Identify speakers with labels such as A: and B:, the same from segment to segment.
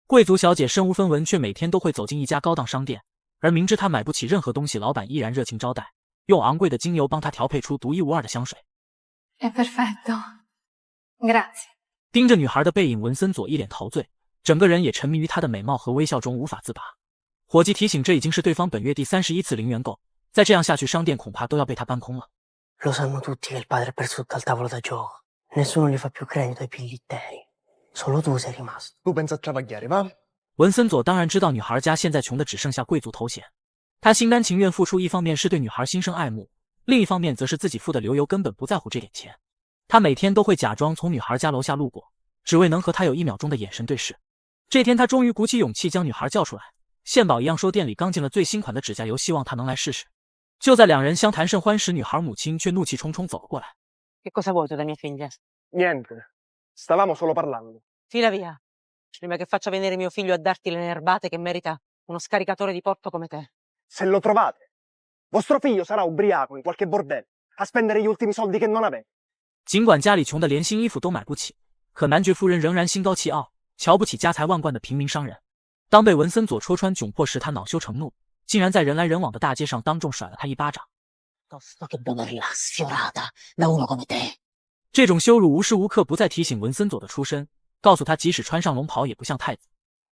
A: 贵族小姐身无分文，却每天都会走进一家高档商店，而明知她买不起任何东西，老板依然热情招待，用昂贵的精油帮她调配出独一无二的香水。
B: È perfetto. Grazie.
A: 盯着女孩的背影，文森佐一脸陶醉，整个人也沉迷于她的美貌和微笑中无法自拔。伙计提醒，这已经是对方本月第31次零元购，再这样下去，商店恐怕都要被他搬空了。
C: Lo sanno tutti che il padre è perso tutto al tavolo da gioco. Nessuno gli fa più credito ai pillitteri. Solo tu sei rimasto.
D: Tu pensa a travagliare, va?
A: 文森佐当然知道女孩家现在穷的只剩下贵族头衔，他心甘情愿付出，一方面是对女孩心生爱慕，另一方面则是自己付的流油根本不在乎这点钱。他每天都会假装从女孩家楼下路过，只为能和她有1秒钟的眼神对视。这天他终于鼓起勇气将女孩叫出来，献宝一样说店里刚进了最新款的指甲油，希望她能来试试。就在两人相谈甚欢时，女孩母亲却怒气冲冲走了过来。
C: Che cosa vuoi tu da mia figlia?
D: Niente. Stavamo solo parlando.
C: Fila via. Prima che faccia venire mio figlio a darti le nerbate che merita uno scaricatore di porto come te.
D: Se lo trovate, vostro figlio sarà ubriaco in qualche bordello a spendere gli ultimi soldi che non avete.
A: 尽管家里穷的连新衣服都买不起，可男爵夫人仍然心高气傲，瞧不起家财万贯的平民商人。当被文森佐戳穿窘迫时，他恼羞成怒，竟然在人来人往的大街上当众甩了他一巴掌。这种羞辱无时无刻不在提醒文森佐的出身，告诉他即使穿上龙袍也不像太子。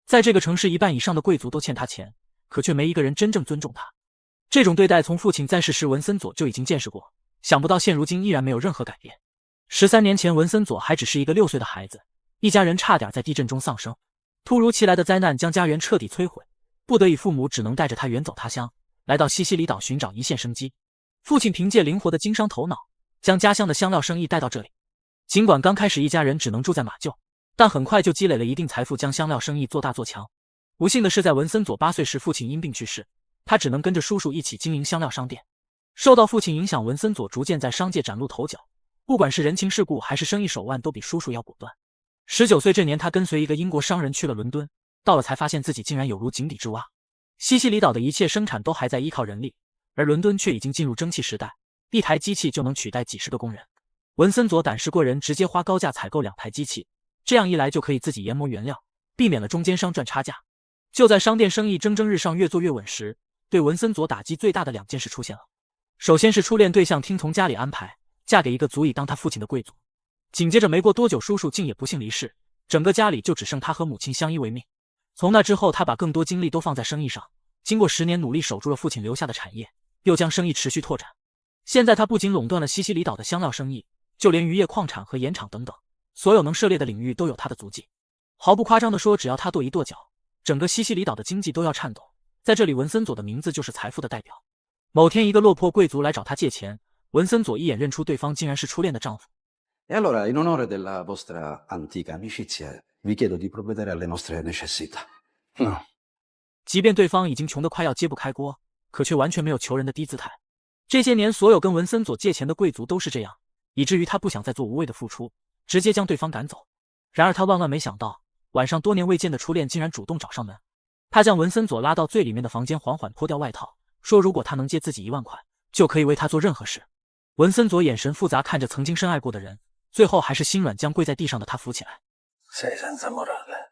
A: 在这个城市，1半以上的贵族都欠他钱，可却没一个人真正尊重他。这种对待从父亲在世时文森佐就已经见识过，想不到现如今依然没有任何改变。13年前，文森佐还只是一个6岁的孩子，一家人差点在地震中丧生。突如其来的灾难将家园彻底摧毁，不得已父母只能带着他远走他乡，来到西西里岛寻找一线生机。父亲凭借灵活的经商头脑，将家乡的香料生意带到这里。尽管刚开始一家人只能住在马厩，但很快就积累了一定财富，将香料生意做大做强。不幸的是，在文森佐8岁时，父亲因病去世，他只能跟着叔叔一起经营香料商店。受到父亲影响，文森佐逐渐在商界崭露头角，不管是人情世故还是生意手腕，都比叔叔要果断。19岁这年，他跟随一个英国商人去了伦敦，到了才发现自己竟然有如井底之蛙。西西里岛的一切生产都还在依靠人力，而伦敦却已经进入蒸汽时代，一台机器就能取代几十个工人。文森佐胆识过人，直接花高价采购2台机器，这样一来就可以自己研磨原料，避免了中间商赚差价。就在商店生意蒸蒸日上，越做越稳时，对文森佐打击最大的2件事出现了。首先是初恋对象听从家里安排，嫁给一个足以当他父亲的贵族。紧接着没过多久，叔叔竟也不幸离世，整个家里就只剩他和母亲相依为命。从那之后，他把更多精力都放在生意上，经过10年努力守住了父亲留下的产业，又将生意持续拓展。现在他不仅垄断了西西里岛的香料生意，就连渔业、矿产和盐场等等，所有能涉猎的领域都有他的足迹。毫不夸张地说，只要他跺一跺脚，整个西西里岛的经济都要颤抖。在这里，文森佐的名字就是财富的代表。某天，一个落魄贵族来找他借钱，文森佐一眼认出对方竟然是初恋的丈夫。
E: E allora, in onore della vostra antica amicizia, vi chiedo di provvedere alle nostre necessità. No.
A: 即便对方已经穷得快要揭不开锅，可却完全没有求人的低姿态。这些年，所有跟文森佐借钱的贵族都是这样，以至于他不想再做无谓的付出，直接将对方赶走。然而他万万没想到，晚上多年未见的初恋竟然主动找上门。他将文森佐拉到最里面的房间，缓缓脱掉外套，说如果他能借自己1万块，就可以为他做任何事。文森佐眼神复杂，看着曾经深爱过的人，最后还是心软，将跪在地上的他扶起来。
E: Sei senza morale,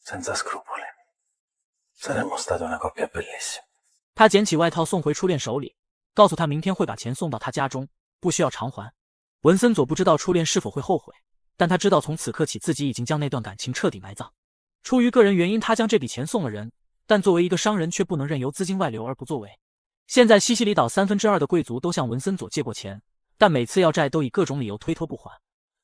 E: senza scrupoli. Saremmo stati una coppia bellissima.
A: 他捡起外套送回初恋手里，告诉他明天会把钱送到他家中，不需要偿还。文森佐不知道初恋是否会后悔，但他知道从此刻起自己已经将那段感情彻底埋葬。出于个人原因，他将这笔钱送了人，但作为一个商人却不能任由资金外流而不作为。现在西西里岛2/3的贵族都向文森佐借过钱，但每次要债都以各种理由推脱不还。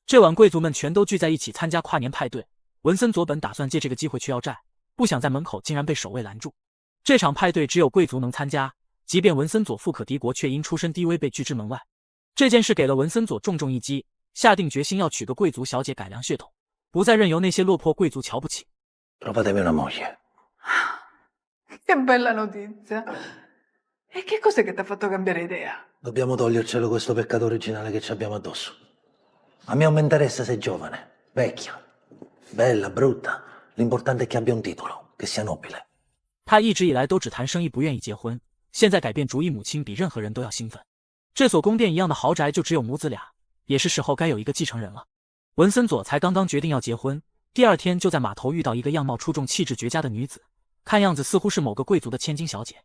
A: 这晚贵族们全都聚在一起参加跨年派对，文森佐本打算借这个机会去要债，不想在门口竟然被守卫拦住。这场派对只有贵族能参加，即便文森佐富可敌国，却因出身低微被拒之门外。这件事给了文森佐重重一击，下定决心要娶个贵族小姐改良血统，不再任由那些落魄贵族瞧不起。
E: Trovatevi una moglie.
B: Che bella notizia. E che cos'è che ti ha fatto cambiare idea?
E: Dobbiamo togliercelo questo peccato originale che ci abbiamo addosso. A me non mi interessa se è giovane, vecchia, bella, brutta. L'importante è che abbia un titolo, che sia nobile.
A: 他一直以来都只谈生意，不愿意结婚，现在改变主意，母亲比任何人都要兴奋。这所宫殿一样的豪宅就只有母子俩，也是时候该有一个继承人了。文森佐才刚刚决定要结婚，第二天就在码头遇到一个样貌出众、气质绝佳的女子，看样子似乎是某个贵族的千金小姐。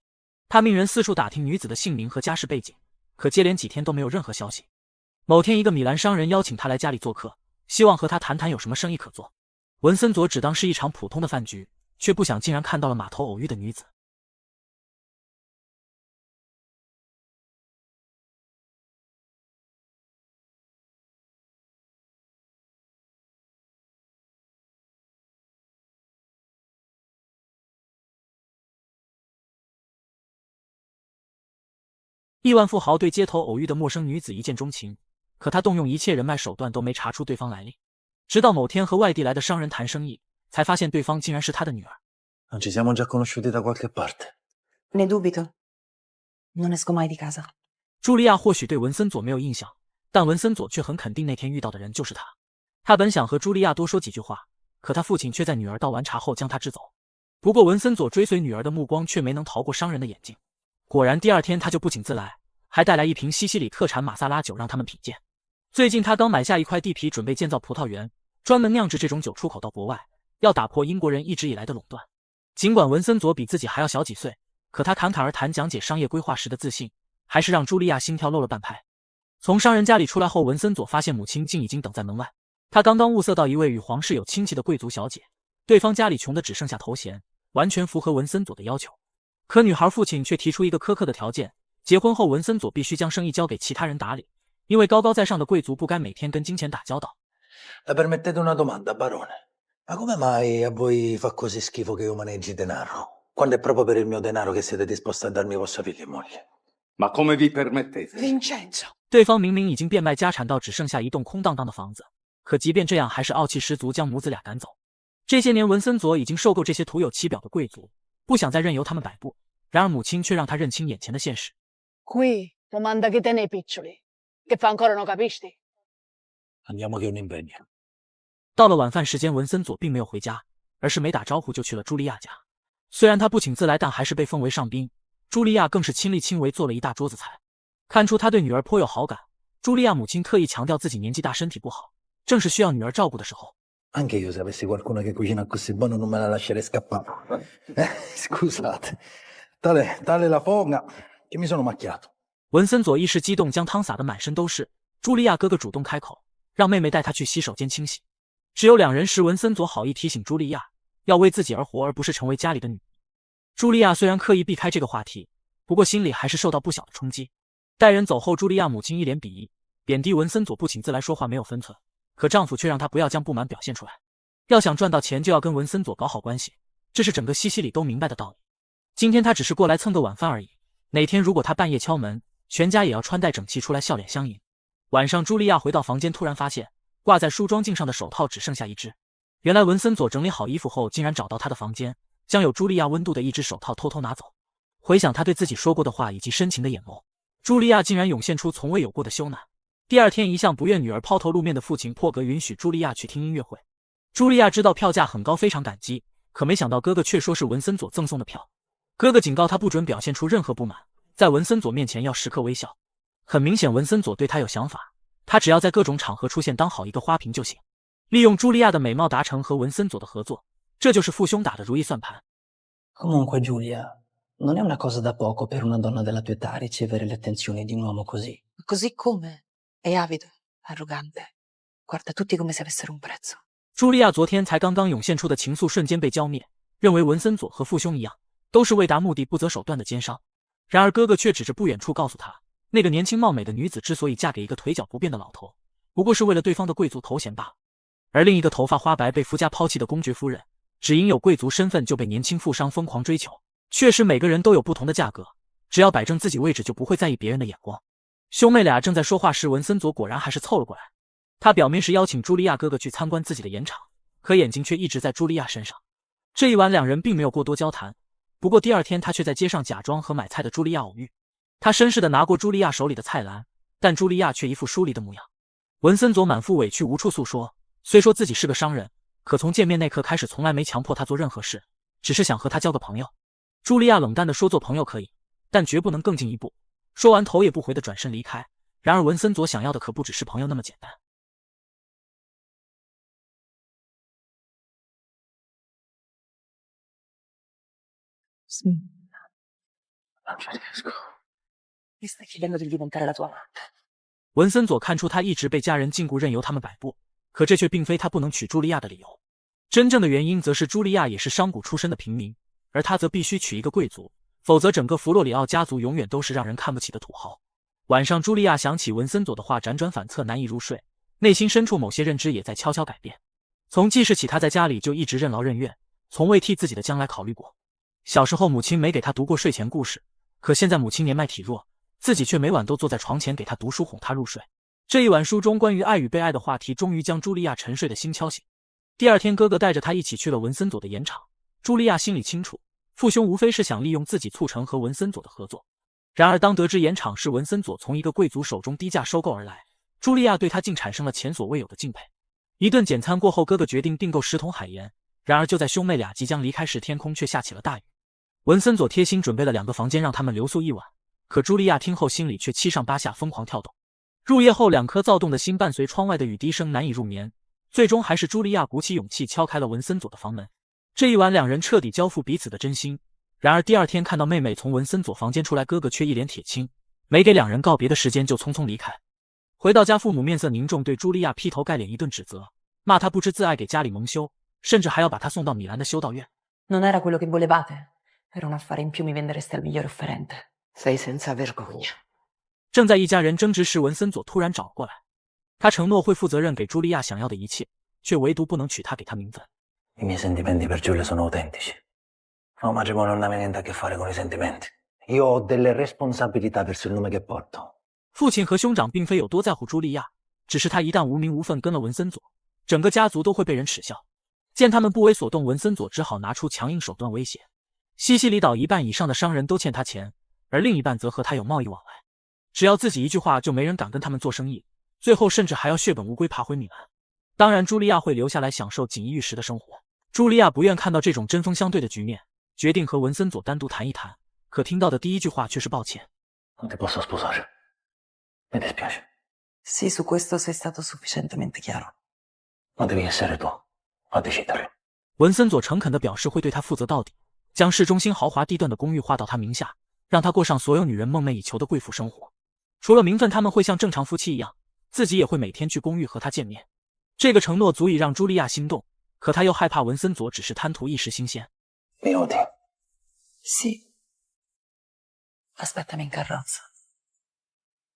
A: 他命人四处打听女子的姓名和家世背景，可接连几天都没有任何消息。某天，一个米兰商人邀请他来家里做客，希望和他谈谈有什么生意可做。文森佐只当是一场普通的饭局，却不想竟然看到了码头偶遇的女子。亿万富豪对街头偶遇的陌生女子一见钟情，可他动用一切人脉手段都没查出对方来历。直到某天和外地来的商人谈生意，才发现对方竟然是他的女儿。
E: Non ci siamo già conosciuti da qualche parte.
F: Ne dubito. Non esco mai di casa.
A: 茱莉亚或许对文森佐没有印象，但文森佐却很肯定那天遇到的人就是他。他本想和茱莉亚多说几句话，可他父亲却在女儿倒完茶后将他支走。不过文森佐追随女儿的目光却没能逃过商人的眼睛。果然第二天他就不请自来，还带来一瓶西西里特产马萨拉酒让他们品鉴。最近他刚买下一块地皮，准备建造葡萄园，专门酿制这种酒出口到国外，要打破英国人一直以来的垄断。尽管文森佐比自己还要小几岁，可他侃侃而谈讲解商业规划时的自信，还是让茱莉亚心跳漏了半拍。从商人家里出来后，文森佐发现母亲竟已经等在门外。他刚刚物色到一位与皇室有亲戚的贵族小姐，对方家里穷的只剩下头衔，完全符合文森佐的要求。可女孩父亲却提出一个苛刻的条件，结婚后文森佐必须将生意交给其他人打理，因为高高在上的贵族不该每天跟金钱打交道。
E: Le permettete una domanda, barone? Ma come mai a voi fa così schifo che io maneggi denaro? Quando è proprio per il mio denaro che siete disposti a darmi vostra figlia e moglie?
G: Ma come vi permettete?
B: Vincenzo.
A: 对方明明已经变卖家产到只剩下一栋空荡荡的房子，可即便这样还是傲气十足将母子俩赶走。这些年文森佐已经受够这些徒有其表的贵族，不想再任由他们摆布，然而母亲却让他认清眼前的现实。
B: Qui lo manda chi te nei piccioli, che fa ancora non capisci?
E: Andiamo che ho un impegno.
A: 到了晚饭时间，文森佐并没有回家，而是没打招呼就去了茱莉亚家。虽然他不请自来，但还是被奉为上宾。茱莉亚更是亲力亲为做了一大桌子菜，看出他对女儿颇有好感。茱莉亚母亲特意强调自己年纪大，身体不好，正是需要女儿照顾的时候。
E: Anche io se avessi qualcuno che cucina così buono non me la lascerei scappare. Scusate. Tale la foga che mi sono macchiato.
A: 文森佐一时激动，将汤洒得满身都是。茱莉亚哥哥主动开口，让妹妹带他去洗手间清洗。只有两人时，文森佐好意提醒茱莉亚要为自己而活，而不是成为家里的女。茱莉亚虽然刻意避开这个话题，不过心里还是受到不小的冲击。待人走后，茱莉亚母亲一脸鄙夷，贬低文森佐不请自来，说话没有分寸。可丈夫却让她不要将不满表现出来，要想赚到钱就要跟文森佐搞好关系，这是整个西西里都明白的道理。今天她只是过来蹭个晚饭而已，哪天如果她半夜敲门，全家也要穿戴整齐出来，笑脸相迎。晚上，茱莉亚回到房间，突然发现挂在梳妆镜上的手套只剩下一只。原来文森佐整理好衣服后，竟然找到她的房间，将有茱莉亚温度的一只手套偷偷拿走。回想他对自己说过的话以及深情的眼眸，茱莉亚竟然涌现出从未有过的羞赧。第二天，一向不愿女儿抛头露面的父亲破格允许茱莉亚去听音乐会。茱莉亚知道票价很高，非常感激，可没想到哥哥却说是文森佐赠送的票。哥哥警告他不准表现出任何不满，在文森佐面前要时刻微笑。很明显，文森佐对他有想法，他只要在各种场合出现，当好一个花瓶就行。利用茱莉亚的美貌达成和文森佐的合作，这就是父兄打的如意算盘。
C: Comunque, Giulia, non è una cosa da poco per una donna della tua età ricevere le attenzioni di un uomo così.
F: Così come? È avido, arrogante. Guarda tutti come se avessero un prezzo.
A: 茱莉亚昨天才刚刚涌现出的情愫瞬间被浇灭，认为文森佐和父兄一样，都是为达目的不择手段的奸商。然而哥哥却指着不远处告诉他，那个年轻貌美的女子之所以嫁给一个腿脚不便的老头，不过是为了对方的贵族头衔罢了。而另一个头发花白被夫家抛弃的公爵夫人，只因有贵族身份就被年轻富商疯狂追求。确实每个人都有不同的价格，只要摆正自己位置就不会在意别人的眼光。兄妹俩正在说话时，文森佐果然还是凑了过来。他表面是邀请茱莉亚哥哥去参观自己的盐场，可眼睛却一直在茱莉亚身上。这一晚两人并没有过多交谈，不过第二天他却在街上假装和买菜的茱莉亚偶遇。他绅士地拿过茱莉亚手里的菜篮，但茱莉亚却一副疏离的模样。文森佐满腹委屈无处诉说，虽说自己是个商人，可从见面那刻开始从来没强迫他做任何事，只是想和他交个朋友。茱莉亚冷淡地说做朋友可以，但绝不能更进一步。说完头也不回地转身离开。然而文森佐想要的可不只是朋友那么简单。
C: Non ci riesco. Mi stai chiedendo di diventare la tua amante?
A: 文森佐看出他一直被家人禁锢，任由他们摆布，可这却并非他不能娶茱莉亚的理由。真正的原因则是茱莉亚也是商贾出身的平民，而他则必须娶一个贵族，否则整个弗洛里奥家族永远都是让人看不起的土豪。晚上，茱莉亚想起文森佐的话，辗转反侧，难以入睡，内心深处某些认知也在悄悄改变。从记事起，他在家里就一直任劳任怨，从未替自己的将来考虑过。小时候，母亲没给他读过睡前故事，可现在母亲年迈体弱，自己却每晚都坐在床前给他读书，哄他入睡。这一晚书中关于爱与被爱的话题，终于将茱莉亚沉睡的心敲醒。第二天，哥哥带着他一起去了文森佐的盐场。茱莉亚心里清楚，父兄无非是想利用自己促成和文森佐的合作。然而，当得知盐场是文森佐从一个贵族手中低价收购而来，茱莉亚对他竟产生了前所未有的敬佩。一顿简餐过后，哥哥决定订购10桶海盐。然而，就在兄妹俩即将离开时，天空却下起了大雨。文森佐贴心准备了2个房间让他们留宿一晚，可茱莉亚听后心里却7上8下，疯狂跳动。入夜后，2颗躁动的心伴随窗外的雨滴声难以入眠，最终还是茱莉亚鼓起勇气敲开了文森佐的房门。这一晚，2人彻底交付彼此的真心。然而第二天看到妹妹从文森佐房间出来，哥哥却一脸铁青，没给2人告别的时间就匆匆离开。回到家，父母面色凝重，对茱莉亚劈头盖脸一顿指责，骂她不知自爱，给家里蒙羞，甚至还要把她送到米兰的修道院。
F: Non era quello che volevate? Per un affare in più mi vendereste al migliore offerente.
C: Sei senza vergogna.
A: 正在一家人争执时，文森佐突然找过来，他承诺会负责任给茱莉亚想要的一切，却唯独不能娶她，给她名分。
E: I miei sentimenti per Giulia sono autentici. Ma un matrimonio non ha niente a che fare con i sentimenti. Io ho delle responsabilità verso il nome che porto.
A: 父亲和兄长并非有多在乎茱莉亚，只是他一旦无名无分跟了文森佐，整个家族都会被人耻笑。见他们不为所动，文森佐只好拿出强硬手段威胁。西西里岛1半以上的商人都欠他钱，而另一半则和他有贸易往来。只要自己一句话，就没人敢跟他们做生意，最后甚至还要血本无归爬回米兰。当然，茱莉亚会留下来享受锦衣玉食的生活。茱莉亚不愿看到这种针锋相对的局面，决定和文森佐单独谈一谈。可听到的第一句话却是抱歉。
E: Non ti posso sposare. Mi dispiace.
F: Sì, su questo sei stato sufficientemente chiaro.
E: Ma devi essere tu a decidere.
A: 文森佐诚恳地表示会对他负责到底，将市中心豪华地段的公寓划到他名下，让他过上所有女人梦寐以求的贵妇生活。除了名分，他们会像正常夫妻一样，自己也会每天去公寓和他见面。这个承诺足以让茱莉亚心动，可他又害怕文森佐只是贪图一时新鲜。
E: Mi odi.
F: Sì. Aspettami in carrozza.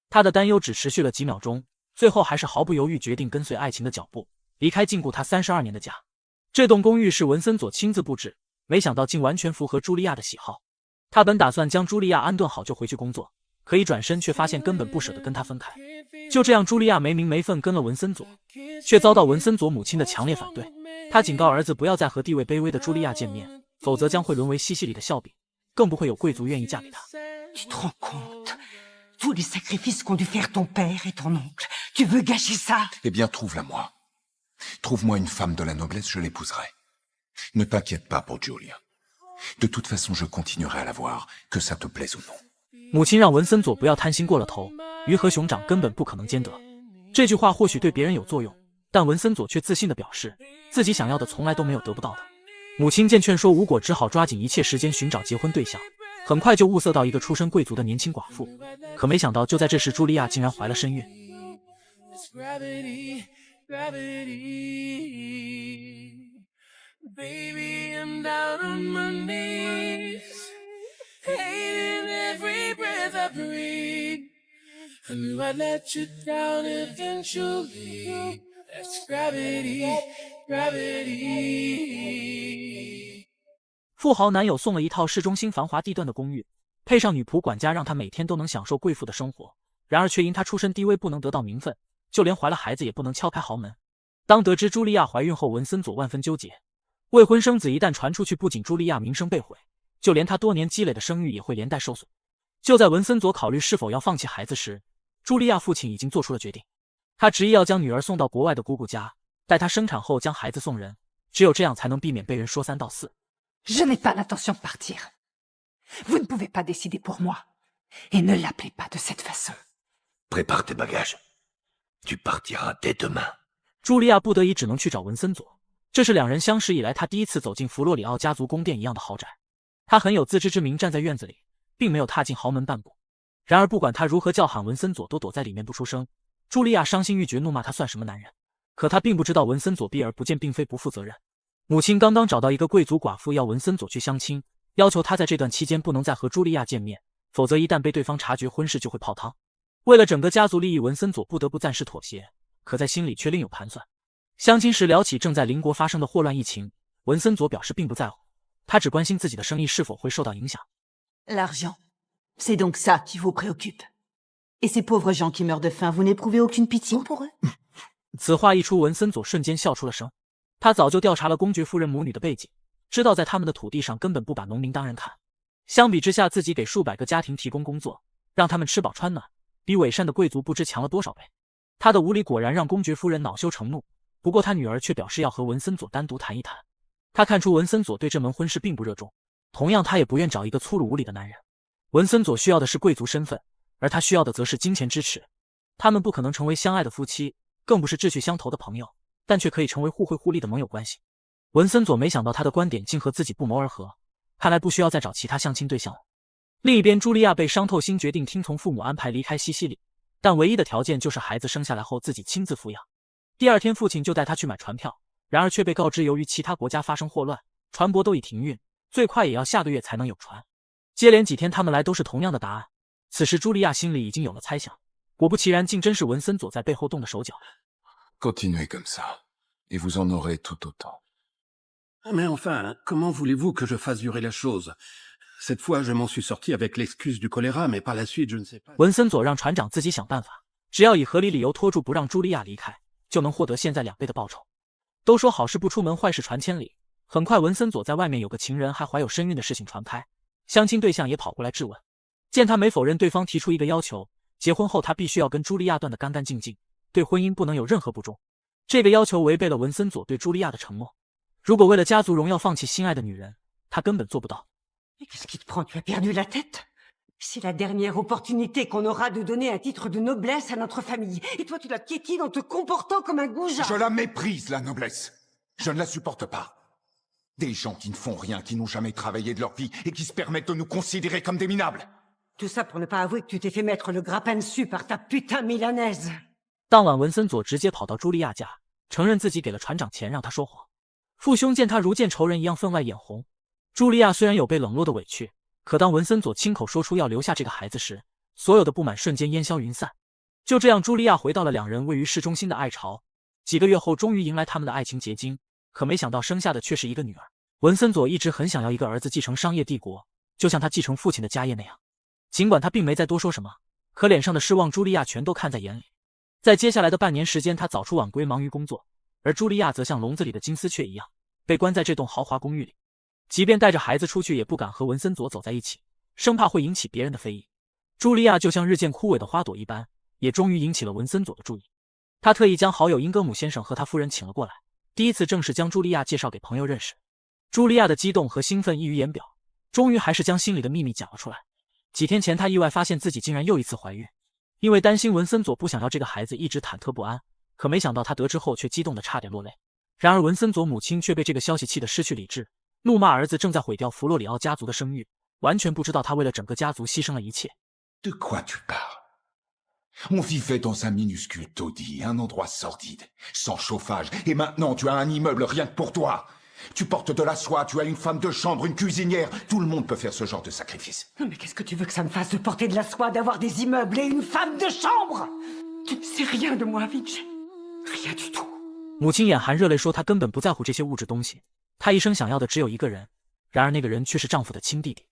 A: 他的担忧只持续了几秒钟，最后还是毫不犹豫决定跟随爱情的脚步，离开禁锢他32年的家。这栋公寓是文森佐亲自布置，没想到竟完全符合茱莉亚的喜好。他本打算将茱莉亚安顿好就回去工作，可一转身却发现根本不舍得跟他分开。就这样，茱莉亚没名没分跟了文森佐，却遭到文森佐母亲的强烈反对。他警告儿子不要再和地位卑微的茱莉亚见面，否则将会沦为西西里的笑柄，更不会有贵族愿意嫁给他。
C: Tu te rends compte? Tous les sacrifices qu'ont dû faire ton père et ton oncle. Tu veux gâcher ça?
H: Eh bien, trouve-la moi. Trouve-moi une femme de la noblesse, je l'épouserai. Ne t'inquiète pas pour Giulia. De toute façon, je continuerai à la voir, que ça te plaise ou non.
A: 母亲让文森佐不要贪心过了头，鱼和熊掌根本不可能兼得。这句话或许对别人有作用，但文森佐却自信地表示，自己想要的从来都没有得不到的。母亲见劝说无果，只好抓紧一切时间寻找结婚对象。很快就物色到一个出身贵族的年轻寡妇，可没想到就在这时，茱莉亚竟然怀了身孕。富豪男友送了一套市中心繁华地段的公寓，配上女仆管家，让他每天都能享受贵妇的生活。然而却因他出身低微，不能得到名分，就连怀了孩子也不能敲开豪门。当得知茱莉亚怀孕后，文森佐万分纠结。未婚生子一旦传出去，不仅茱莉亚名声被毁，就连他多年积累的声誉也会连带受损。就在文森佐考虑是否要放弃孩子时，茱莉亚父亲已经做出了决定，他执意要将女儿送到国外的姑姑家，待她生产后将孩子送人，只有这样才能避免被人说三道四。
B: Je n'ai pas l'intention de partir. Vous ne pouvez pas décider pour moi. Et ne l'appelez pas de cette façon.
H: Prépare tes bagages. Tu partiras dès demain.
A: 茱莉亚不得已只能去找文森佐，这是2人相识以来他第一次走进弗洛里奥家族宫殿一样的豪宅。他很有自知之明，站在院子里，并没有踏进豪门半步。然而不管他如何叫喊，文森佐都躲在里面不出声。茱莉亚伤心欲绝，怒骂他算什么男人。可他并不知道文森佐避而不见并非不负责任。母亲刚刚找到一个贵族寡妇要文森佐去相亲，要求他在这段期间不能再和茱莉亚见面，否则一旦被对方察觉，婚事就会泡汤。为了整个家族利益，文森佐不得不暂时妥协，可在心里却另有盘算。相亲时聊起正在邻国发生的霍乱疫情，文森佐表示并不在乎，他只关心自己的生意是否会受到影响。
B: L'argent, c'est donc ça qui vous préoccupe. Et ces pauvres gens qui meurent de faim, vous n'éprouvez aucune pitié pour eux?
A: 此话一出，文森佐瞬间笑出了声。他早就调查了公爵夫人母女的背景，知道在他们的土地上根本不把农民当人看。相比之下，自己给数百个家庭提供工作，让他们吃饱穿暖，比伪善的贵族不知强了多少倍。他的无理果然让公爵夫人恼羞成怒，不过他女儿却表示要和文森佐单独谈一谈。他看出文森佐对这门婚事并不热衷，同样他也不愿找一个粗鲁无礼的男人。文森佐需要的是贵族身份，而他需要的则是金钱支持。他们不可能成为相爱的夫妻，更不是志趣相投的朋友，但却可以成为互惠互利的盟友关系。文森佐没想到他的观点竟和自己不谋而合，看来不需要再找其他相亲对象了。另一边，茱莉亚被伤透心，决定听从父母安排离开西西里，但唯一的条件就是孩子生下来后自己亲自抚养。第二天，父亲就带他去买船票，然而却被告知由于其他国家发生霍乱，船舶都已停运，最快也要下个月才能有船。接连几天他们来都是同样的答案。此时茱莉亚心里已经有了猜想，果不其然，竟真是文森佐在背后动的手脚。
H: Continuez comme ça, et vous en aurez tout autant.
I: Mais enfin, comment voulez-vous que je fasse durer la chose? Cette fois, je m'en suis sorti avec l'excuse du choléra, mais par la suite, je ne sais pas.
A: 文森佐让船长自己想办法，只要以合理理由拖住不让茱莉亚离开，就能获得现在2倍的报酬。都说好事不出门，坏事传千里。很快，文森佐在外面有个情人，还怀有身孕的事情传开，相亲对象也跑过来质问。见他没否认，对方提出一个要求，结婚后他必须要跟茱莉亚断得干干净净，对婚姻不能有任何不忠。这个要求违背了文森佐对茱莉亚的承诺。如果为了家族荣耀放弃心爱的女人，他根本做不到。
B: Mais qu'est-ce qui te prend? Tu as perdu la tête? C'est la dernière opportunité qu'on aura de donner un titre de noblesse à notre famille. Et toi, tu la piétines en te comportant comme un goujat.
H: Je la méprise, la noblesse. Je ne la supporte pas. Des gens qui ne font rien, qui n'ont jamais travaillé de leur vie et qui se permettent de nous considérer comme des minables.
B: Tout ça pour ne pas avouer que tu t'es fait mettre le grappin dessus par ta putain milanaise.
A: 当晚，文森佐直接跑到茱莉亚家，承认自己给了船长钱让他说谎。父兄见他如见仇人一样，分外眼红。茱莉亚虽然有被冷落的委屈，可当文森佐亲口说出要留下这个孩子时，所有的不满瞬间烟消云散。就这样，茱莉亚回到了2人位于市中心的爱巢。几个月后，终于迎来他们的爱情结晶，可没想到生下的却是一个女儿。文森佐一直很想要一个儿子继承商业帝国，就像他继承父亲的家业那样。尽管他并没再多说什么，可脸上的失望茱莉亚全都看在眼里。在接下来的半年时间，他早出晚归，忙于工作，而茱莉亚则像笼子里的金丝雀一样，被关在这栋豪华公寓里。即便带着孩子出去，也不敢和文森佐走在一起，生怕会引起别人的非议。茱莉亚就像日渐枯萎的花朵一般，也终于引起了文森佐的注意。他特意将好友英格姆先生和他夫人请了过来，第一次正式将茱莉亚介绍给朋友认识。茱莉亚的激动和兴奋溢于言表，终于还是将心里的秘密讲了出来。几天前，她意外发现自己竟然又一次怀孕。因为担心文森佐不想要这个孩子，一直忐忑不安，可没想到他得知后却激动得差点落泪。然而文森佐母亲却被这个消息气得失去理智，怒骂儿子正在毁掉弗洛里奥家族的声誉，完全不知道他为了整个家族牺牲了一切。
H: De quoi tu parles? On vivait dans un minuscule taudis, un endroit sordide, sans chauffage, et maintenant tu as un immeuble rien que pour toi. Tu portes de la soie, tu as une femme de chambre, une cuisinière, tout le monde peut faire ce genre de sacrifice.
B: Non mais qu'est-ce que tu veux que ça me fasse de porter de la soie, d'avoir des immeubles et une femme de chambre? Tu ne sais rien de moi, Vitch. Rien du tout.
A: 母亲眼含热泪说，她根本不在乎这些物质东西，她一生想要的只有一个人，然而那个人却是丈夫的亲弟弟。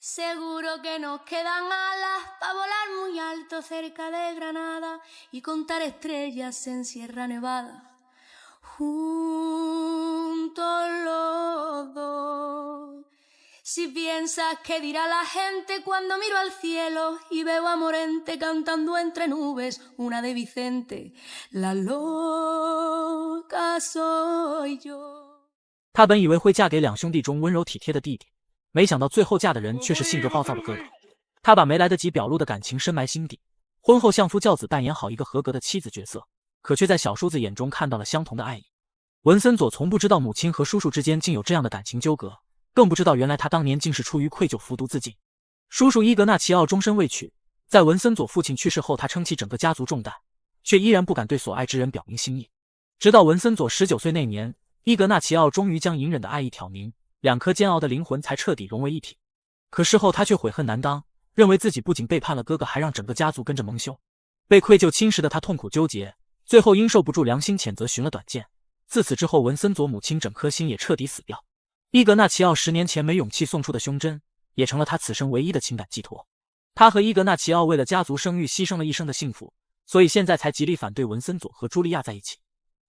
J: Seguro que nos quedan alas para volar muy alto cerca de Granada y contar estrellas en Sierra Nevada. Juntos los dos. Si piensas que dirá la gente cuando miro al cielo y veo a Morente cantando entre nubes una de Vicente, la loca soy yo.
A: 她本以为会嫁给2兄弟中温柔体贴的弟弟，没想到最后嫁的人却是性格暴躁的哥哥。她把没来得及表露的感情深埋心底，婚后相夫教子，扮演好一个合格的妻子角色，可却在小叔子眼中看到了相同的爱意。文森佐从不知道母亲和叔叔之间竟有这样的感情纠葛，更不知道原来他当年竟是出于愧疚服毒自尽。叔叔伊格纳齐奥终身未娶，在文森佐父亲去世后，他撑起整个家族重担，却依然不敢对所爱之人表明心意。直到文森佐19岁那年，伊格纳齐奥终于将隐忍的爱意挑明，两颗煎熬的灵魂才彻底融为一体。可事后他却悔恨难当，认为自己不仅背叛了哥哥，还让整个家族跟着蒙羞。被愧疚侵蚀的他痛苦纠结，最后因受不住良心谴责寻了短见。自此之后，文森佐母亲整颗心也彻底死掉。伊格纳齐奥10年前没勇气送出的胸针，也成了他此生唯一的情感寄托。他和伊格纳齐奥为了家族声誉牺牲了一生的幸福，所以现在才极力反对文森佐和茱莉亚在一起。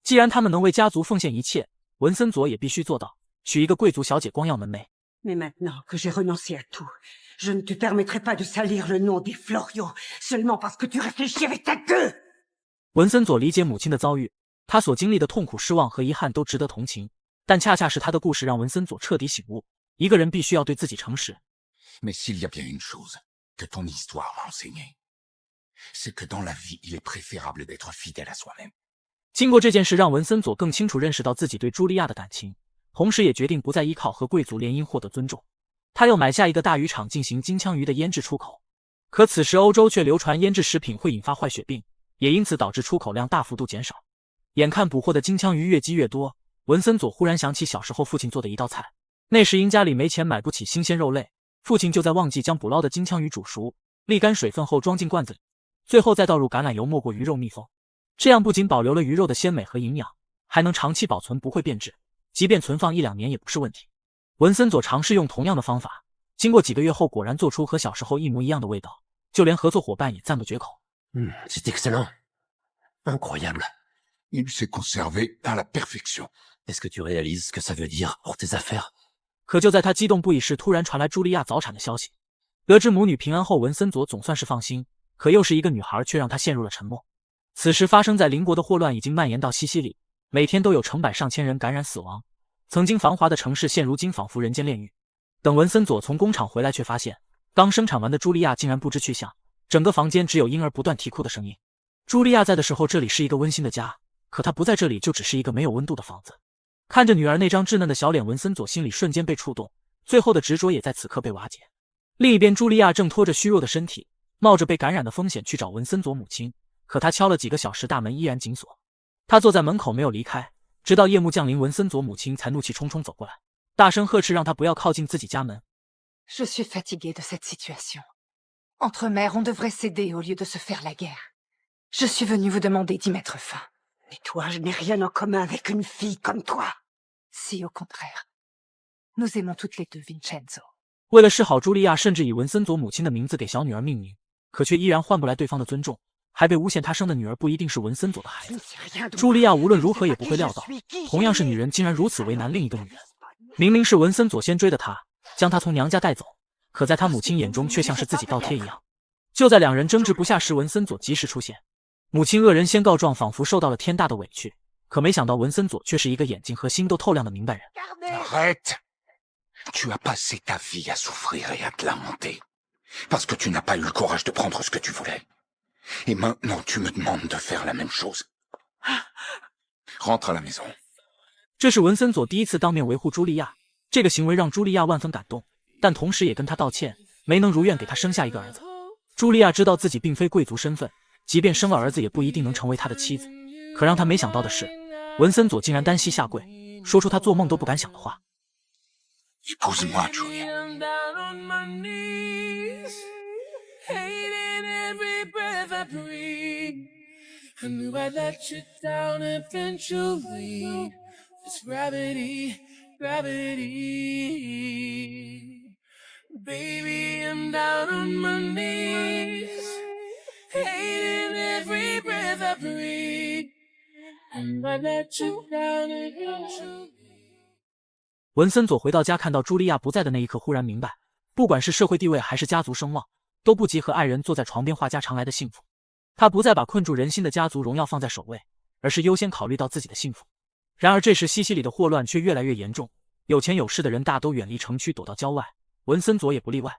A: 既然他们能为家族奉献一切，文森佐也必须做到，娶一个贵族小姐光耀门楣。
B: Mais maintenant que j'ai renoncé à tout, je ne te permettrai pas de salir le nom des Floriaux, seulement parce que tu réfléchis avec ta queue.
A: 文森佐理解母亲的遭遇，他所经历的痛苦、失望和遗憾都值得同情，但恰恰是他的故事让文森佐彻底醒悟，一个人必须要对自己诚实。
H: Mais s'il y a bien une chose que ton histoire m'a enseignée, c'est que dans la vie, il est préférable d'être fidèle à soi-même.
A: 经过这件事，让文森佐更清楚认识到自己对茱莉亚的感情，同时也决定不再依靠和贵族联姻获得尊重。他又买下一个大渔场进行金枪鱼的腌制出口，可此时欧洲却流传腌制食品会引发坏血病，也因此导致出口量大幅度减少。眼看捕获的金枪鱼越积越多，文森佐忽然想起小时候父亲做的一道菜。那时因家里没钱买不起新鲜肉类，父亲就在旺季将捕捞的金枪鱼煮熟，沥干水分后装进罐子里，最后再倒入橄榄油没过鱼肉密封。这样不仅保留了鱼肉的鲜美和营养，还能长期保存，不会变质，即便存放1-2年也不是问题。文森佐尝试用同样的方法，经过几个月后，果然做出和小时候一模一样的味道，就连合作伙伴也赞不绝口。
C: C'est excellent. Incroyable.
H: Il s'est conservé à la perfection.
C: Est-ce que tu réalises ce que ça veut dire pour tes affaires?
A: 可就在他激动不已时，突然传来茱莉亚早产的消息。得知母女平安后，文森佐总算是放心，可又是一个女孩，却让他陷入了沉默。此时发生在邻国的霍乱已经蔓延到西西里，每天都有成百上千人感染死亡。曾经繁华的城市，现如今仿佛人间炼狱。等文森佐从工厂回来，却发现刚生产完的茱莉亚竟然不知去向，整个房间只有婴儿不断啼哭的声音。茱莉亚在的时候，这里是一个温馨的家，可她不在这里，就只是一个没有温度的房子。看着女儿那张稚嫩的小脸，文森佐心里瞬间被触动，最后的执着也在此刻被瓦解。另一边，茱莉亚正拖着虚弱的身体，冒着被感染的风险去找文森佐母亲，可她敲了几个小时，大门依然紧锁。她坐在门口没有离开，直到夜幕降临，文森佐母亲才怒气冲冲走过来，大声呵斥让她不要靠近自己家门。
F: Je suis fatiguée de cette situation. Entre mères, on devrait s'aider au lieu de se faire la guerre. Je suis venue vous demander d'y mettre fin.
B: Et toi, je n'ai rien en commun avec une fille comme toi.
F: Si au contraire, nous aimons toutes les deux Vincenzo.
A: 为了示好，茱莉亚甚至以文森佐母亲的名字给小女儿命名，可却依然换不来对方的尊重，还被诬陷她生的女儿不一定是文森佐的孩子。茱莉亚无论如何也不会料到，同样是女人，竟然如此为难另一个女人。明明是文森佐先追的她，将她从娘家带走，可在她母亲眼中却像是自己倒贴一样。就在两人争执不下时，文森佐及时出现。母亲恶人先告状，仿佛受到了天大的委屈，可没想到文森佐却是一个眼睛和心都透亮的明白人。
H: Arrête! Tu as passé ta vie à souffrir et à te lamenter, parce que tu n'as pas eu le courage de prendre ce que tu voulais. Et maintenant, tu me demandes de faire la même chose. Rentre à la maison.
A: 这是文森佐第一次当面维护茱莉亚，这个行为让茱莉亚万分感动，但同时也跟她道歉，没能如愿给她生下一个儿子。茱莉亚知道自己并非贵族身份，即便生了儿子也不一定能成为他的妻子。可让她没想到的是，文森佐竟然单膝下跪，说出她做梦都不敢想的话。
H: Épouse-moi, Julia.
J: I knew I'd let you down eventually. It's gravity, gravity. Baby, I'm down on my knees, hating every breath I breathe. And I let you down eventually.
A: 文森佐回到家，看到茱莉亚不在的那一刻，忽然明白，不管是社会地位还是家族声望，都不及和爱人坐在床边话家常来的幸福。他不再把困住人心的家族荣耀放在首位，而是优先考虑到自己的幸福。然而这时西西里的霍乱却越来越严重，有钱有势的人大都远离城区，躲到郊外，文森佐也不例外。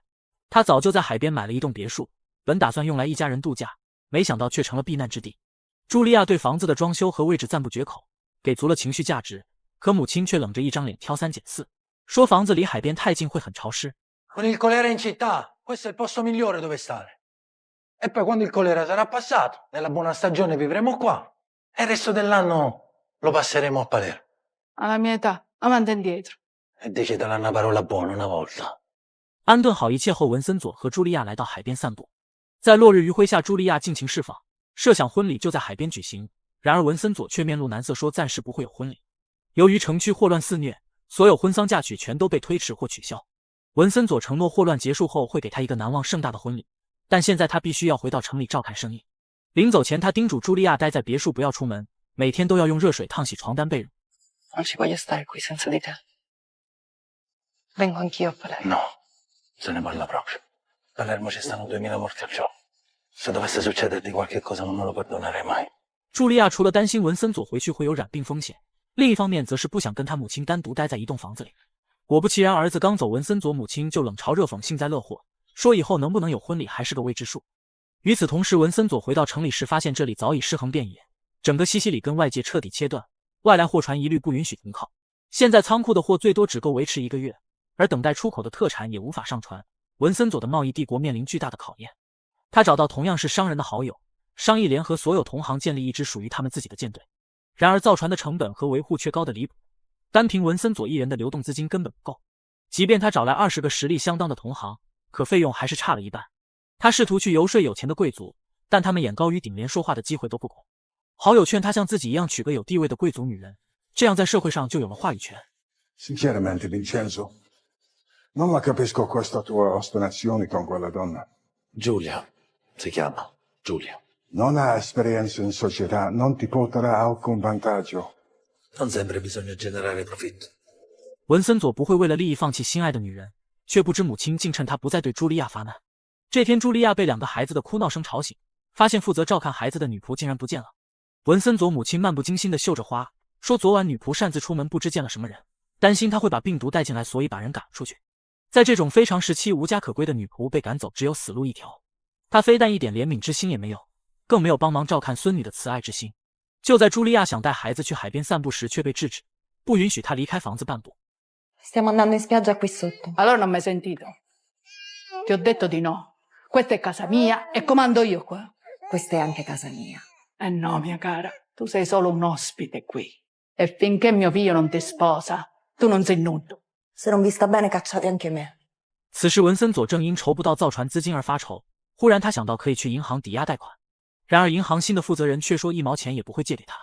A: 他早就在海边买了一栋别墅，本打算用来一家人度假，没想到却成了避难之地。茱莉亚对房子的装修和位置赞不绝口，给足了情绪价值，可母亲却冷着一张脸挑三拣四。说房子离海边太近会很潮湿。
E: Con il colera in città, questo è il posto migliore dove stare. E poi quando il colera sarà passato, nella buona stagione vivremo qua e il resto dell'anno lo passeremo a Palermo.
K: Alla mia età, avanti e indietro.
E: E dicitela una parola buona una volta.
A: 安顿好一切后，文森佐和茱莉亚来到海边散步。在落日余晖下，茱莉亚尽情释放，设想婚礼就在海边举行。然而文森佐却面露难色，说暂时不会有婚礼。由于城区祸乱肆虐，所有婚丧嫁娶全都被推迟或取消。文森佐承诺祸乱结束后会给他一个难忘盛大的婚礼，但现在他必须要回到城里照看生意。临走前，他叮嘱茱莉亚待在别墅不要出门，每天都要用热水烫洗床单被褥。
C: Non ci voglio stare qui senza di te. Vengo anch'io a Palermo.
E: No, se ne parla proprio. A Palermo ci stanno 2000 morti al giorno. Se dovesse succederti qualche cosa non me lo perdonerei mai.
A: 茱莉亚除了担心文森佐回去会有染病风险，另一方面则是不想跟他母亲单独待在一栋房子里。果不其然，儿子刚走，文森佐母亲就冷嘲热讽，幸灾乐祸，说以后能不能有婚礼还是个未知数。与此同时，文森佐回到城里时，发现这里早已尸横遍野，整个西西里跟外界彻底切断，外来货船一律不允许停靠。现在仓库的货最多只够维持1个月，而等待出口的特产也无法上船。文森佐的贸易帝国面临巨大的考验。他找到同样是商人的好友，商议联合所有同行建立一支属于他们自己的舰队。然而造船的成本和维护却高得离谱，单凭文森佐一人的流动资金根本不够。即便他找来20个实力相当的同行，可费用还是差了一半。他试图去游说有钱的贵族，但他们眼高于顶，连说话的机会都不够。好友劝他像自己一样娶个有地位的贵族女人，这样在社会上就有了话语权。
L: Sinceramente, Vincenzo, non la capisco questa tua ostinazione con quella donna.
E: Giulia, si chiama Giulia.
L: Non ha esperienza in società, non ti porterà alcun vantaggio.
E: Non sempre bisogna generare profitto.
A: 文森佐不会为了利益放弃心爱的女人，却不知母亲竟趁他不再对茱莉亚发难。这天，茱莉亚被2个孩子的哭闹声吵醒，发现负责照看孩子的女仆竟然不见了。文森佐母亲漫不经心地绣着花，说昨晚女仆擅自出门，不知见了什么人，担心她会把病毒带进来，所以把人赶出去。在这种非常时期，无家可归的女仆被赶走，只有死路一条。她非但一点怜悯之心也没有，更没有帮忙照看孙女的慈爱之心。就在茱莉亚想带孩子去海边散步时，却被制止，不允许她离开房子半步。
F: Stiamo andando in spiaggia qui sotto.
K: Allora non mi hai sentito. Ti ho detto di no. Questa è casa mia e comando io qua.
F: Questa è anche casa mia.
K: Eh no, mia cara, tu sei solo un ospite qui. E finché mio figlio non ti sposa, tu non sei nudo.
F: Se non vi sta bene, cacciate anche me.
A: 此时文森佐正因筹不到造船资金而发愁，忽然他想到可以去银行抵押贷款，然而银行新的负责人却说1毛钱也不会借给他。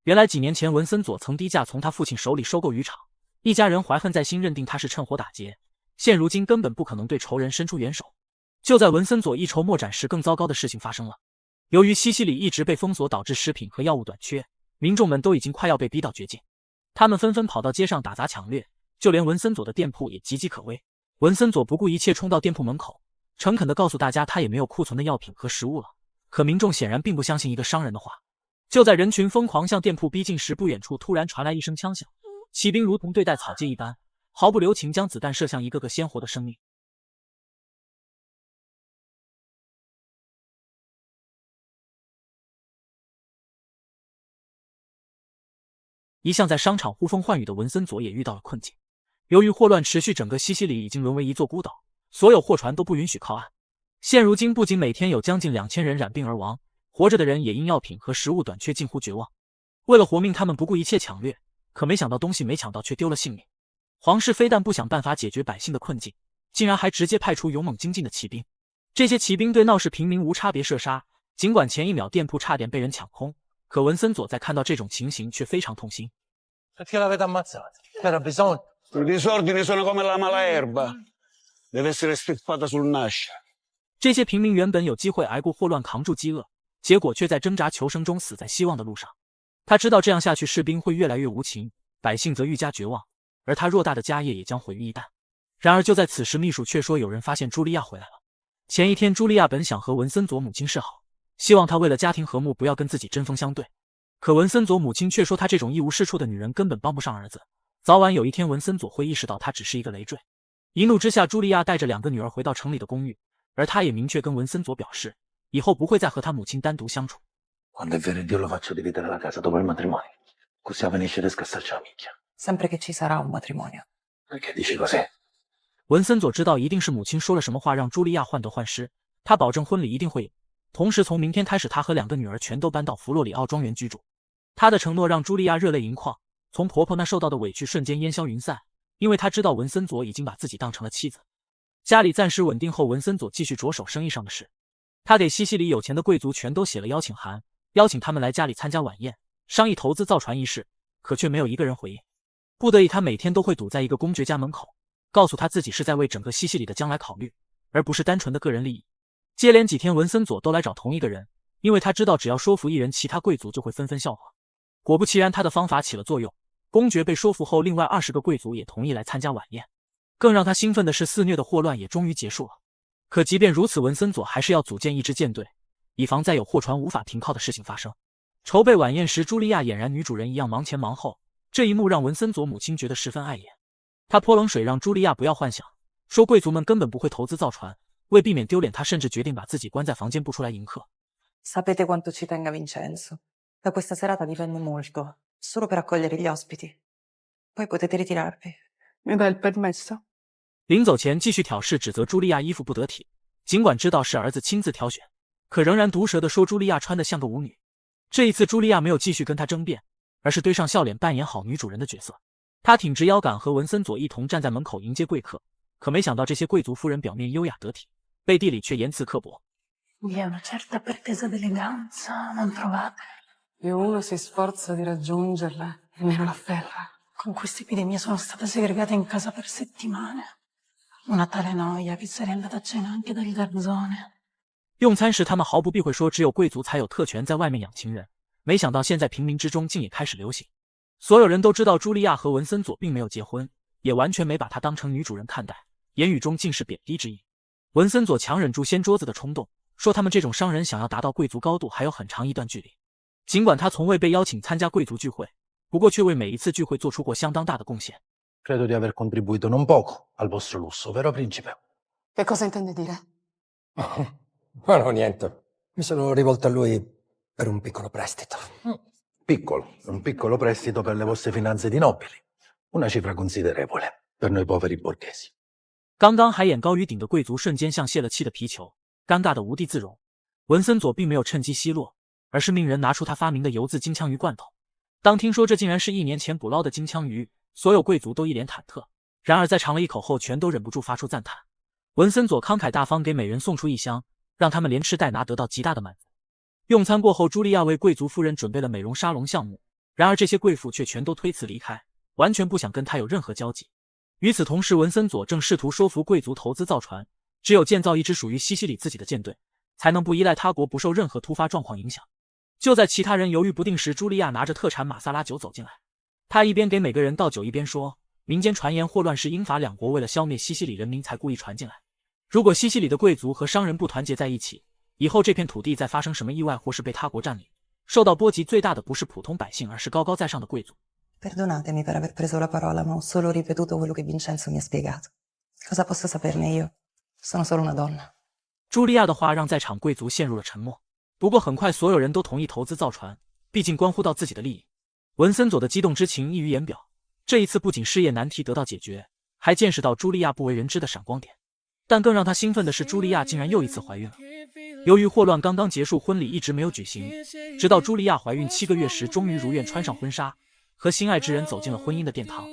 A: 原来几年前文森佐曾低价从他父亲手里收购渔场，一家人怀恨在心，认定他是趁火打劫，现如今根本不可能对仇人伸出援手。就在文森佐一筹莫展时，更糟糕的事情发生了。由于西西里一直被封锁，导致食品和药物短缺，民众们都已经快要被逼到绝境，他们纷纷跑到街上打砸抢掠，就连文森佐的店铺也岌岌可危。文森佐不顾一切冲到店铺门口，诚恳地告诉大家他也没有库存的药品和食物了。可民众显然并不相信一个商人的话。就在人群疯狂向店铺逼近时，不远处突然传来一声枪响，骑兵如同对待草芥一般，毫不留情将子弹射向一个个鲜活的生命。一向在商场呼风唤雨的文森佐也遇到了困境。由于霍乱持续，整个西西里已经沦为一座孤岛，所有货船都不允许靠岸。现如今，不仅每天有将近2000人染病而亡，活着的人也因药品和食物短缺近乎绝望。为了活命，他们不顾一切抢掠，可没想到东西没抢到，却丢了性命。皇室非但不想办法解决百姓的困境，竟然还直接派出勇猛精进的骑兵。这些骑兵对闹事平民无差别射杀，尽管前一秒店铺差点被人抢空，可文森佐在看到这种情形却非常痛心。
E: Perché l'avete ammazzata? C'era bisogno.
M: I disordini sono come la malaerba. Deve essere stirpata sul nascere.
A: 这些平民原本有机会挨过霍乱，扛住饥饿，结果却在挣扎求生中死在希望的路上。他知道这样下去，士兵会越来越无情，百姓则愈加绝望，而他偌大的家业也将毁于一旦。然而就在此时，秘书却说有人发现茱莉亚回来了。前一天，茱莉亚本想和文森佐母亲示好，希望她为了家庭和睦不要跟自己针锋相对。可文森佐母亲却说，她这种一无是处的女人根本帮不上儿子，早晚有一天文森佐会意识到她只是一个累赘。一怒之下，茱莉亚带着2个女儿回到城里的公寓，而她也明确跟文森佐表示，以后不会再和她母亲单独相处。
E: Quando è vero Dio lo faccio dividere la casa dopo il matrimonio, così a venire a scassarci la minchia.
F: Sempre che ci sarà un matrimonio.
E: Perché dici così?
A: 文森佐知道一定是母亲说了什么话让茱莉亚患得患失，他保证婚礼一定会赢。同时从明天开始，他和2个女儿全都搬到弗洛里奥庄园居住。他的承诺让茱莉亚热泪盈眶，从婆婆那受到的委屈瞬间烟消云散，因为他知道文森佐已经把自己当成了妻子。家里暂时稳定后，文森佐继续着手生意上的事。他给西西里有钱的贵族全都写了邀请函，邀请他们来家里参加晚宴，商议投资造船一事，可却没有一个人回应。不得已，他每天都会堵在一个公爵家门口，告诉他自己是在为整个西西里的将来考虑，而不是单纯的个人利益。接连几天，文森佐都来找同一个人，因为他知道只要说服一人，其他贵族就会纷纷效仿。果不其然，他的方法起了作用。公爵被说服后，另外20个贵族也同意来参加晚宴。更让他兴奋的是，肆虐的霍乱也终于结束了。可即便如此，文森佐还是要组建一支舰队，以防再有货船无法停靠的事情发生。筹备晚宴时，茱莉亚俨然女主人一样忙前忙后，这一幕让文森佐母亲觉得十分碍眼。他泼冷水让茱莉亚不要幻想，说贵族们根本不会投资造船。为避免丢脸，他甚至决定把自己关在房间不出来迎客。
N: Sapete quanto ci tenga Vincenzo. Da questa serata dipende molto, solo per accogliere gli ospiti. Poi potete ritirarvi.
K: Mi dai il permesso?
A: 临走前继续挑事，指责茱莉亚衣服不得体。尽管知道是儿子亲自挑选，可仍然毒舌地说茱莉亚穿得像个舞女。这一次，茱莉亚没有继续跟他争辩，而是堆上笑脸，扮演好女主人的角色。她挺直腰杆，和文森佐一同站在门口迎接贵客。可没想到，这些贵族夫人表面优雅得体，背地里却言辞刻薄。
C: Vi è una certa pretesa d'eleganza, non trovate?
N: Più uno si sforza di raggiungerla, e meno l'afferra.
C: Con questa epidemia sono stata segregata in casa per settimane. Una tale noia che sarei andata a cena anche dal garzone.
A: 用餐时，他们毫不避讳说只有贵族才有特权在外面养情人。没想到现在平民之中竟也开始流行。所有人都知道茱莉亚和文森佐并没有结婚，也完全没把她当成女主人看待，言语中尽是贬低之意。文森佐强忍住掀桌子的冲动，说他们这种商人想要达到贵族高度还有很长一段距离。尽管他从未被邀请参加贵族聚会，不过却为每一次聚会做出过相当大的贡献。
E: Credo di aver contribuito non poco al vostro lusso, vero principe?
N: Che cosa intende dire?
O: Ma no, niente. Mi sono rivolto a lui per un piccolo prestito.
E: Piccolo, un piccolo prestito per le vostre finanze di nobili. Una cifra considerevole per noi poveri borghesi.
A: 刚刚还眼高于顶的贵族瞬间像泄了气的皮球，尴尬的无地自容。文森佐并没有趁机奚落，而是命人拿出他发明的油渍金枪鱼罐头。当听说这竟然是1年前捕捞的金枪鱼，所有贵族都一脸忐忑。然而在尝了一口后，全都忍不住发出赞叹。文森佐慷慨大方，给每人送出1箱，让他们连吃带拿，得到极大的满足。用餐过后，茱莉亚为贵族夫人准备了美容沙龙项目，然而这些贵妇却全都推辞离开，完全不想跟他有任何交集。与此同时，文森佐正试图说服贵族投资造船，只有建造一支属于西西里自己的舰队，才能不依赖他国，不受任何突发状况影响。就在其他人犹豫不定时，茱莉亚拿着特产马萨拉酒走进来，她一边给每个人倒酒，一边说，民间传言霍乱是英法两国为了消灭西西里人民才故意传进来。如果西西里的贵族和商人不团结在一起，以后这片土地再发生什么意外或是被他国占领，受到波及最大的不是普通百姓，而是高高在上的贵族。
N: Perdonatemi per aver preso la parola, ma ho solo ripetuto quello che Vincenzo mi ha spiegato. Cosa posso saperne io? Sono solo una donna.
A: 茱莉亚的话让在场贵族陷入了沉默。不过很快，所有人都同意投资造船，毕竟关乎到自己的利益。文森佐的激动之情溢于言表。这一次不仅事业难题得到解决，还见识到茱莉亚不为人知的闪光点。但更让他兴奋的是，茱莉亚竟然又一次怀孕了。由于霍乱刚刚结束，婚礼一直没有举行，直到茱莉亚怀孕7个月时，终于如愿穿上婚纱，和心爱之人走进了婚姻的殿堂。